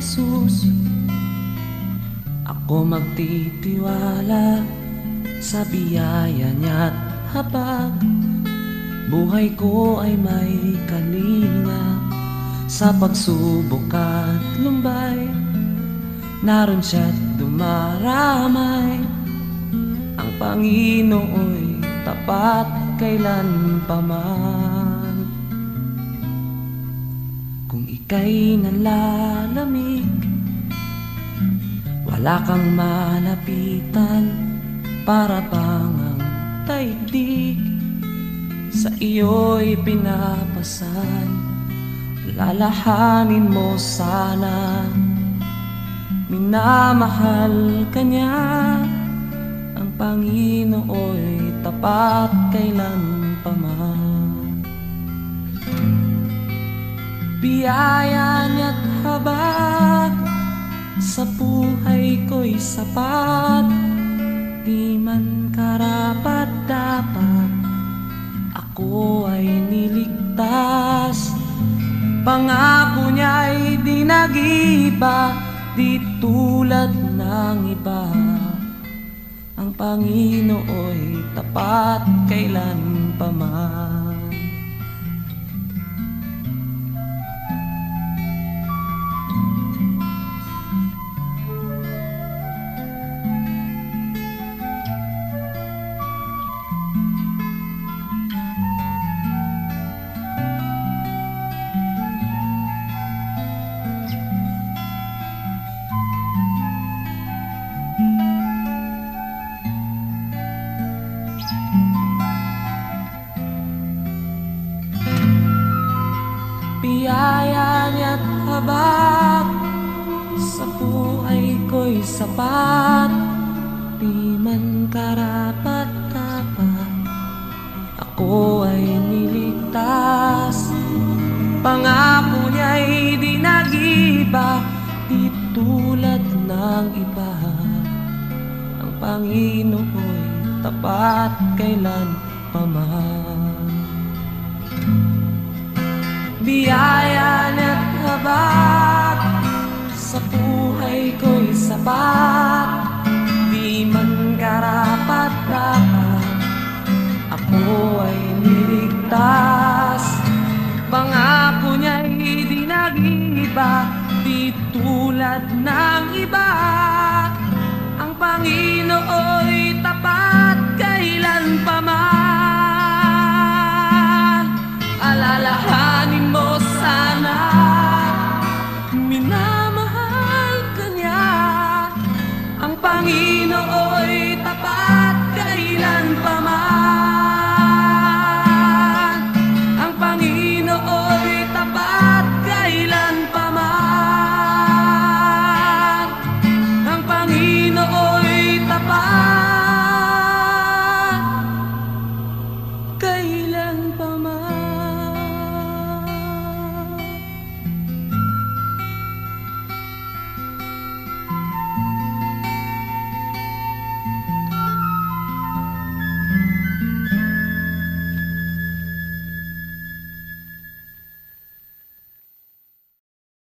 Jesus. Ako magtitiwala sa biyaya niya't habag buhay ko ay may kalinga. Sa pagsubok at lumbay, naroon siya't dumaramay. Ang Panginoo'y tapat kailanpaman. Kung ika'y nalalamig, wala kang malapitan, para bang ang daigdig sa iyo'y pinapasan. Lalahanin mo sana, minamahal ka niya. Ang Panginoo'y tapat kailanpaman. Biyaya niya't habag sa buhay ko'y sapat. Di man karapat-dapat, ako ay niligtas. Pangako niya'y di nag-iba, di tulad ng iba. Ang Panginoo'y tapat kailanpaman. Biyaya niya't habag sa buhay ko'y sapat. Di man karapat-dapat, ako ay niligtas. Pangako niya'y di nag-iba, di tulad ng iba. Ang Panginoo'y tapat kailanpaman. Biyaya niya't habag sa buhay ko'y sapat. Di man karapat-dapat, ako ay niligtas. Pangako niya'y di nag-iba, di tulad ng iba. Ang Panginoon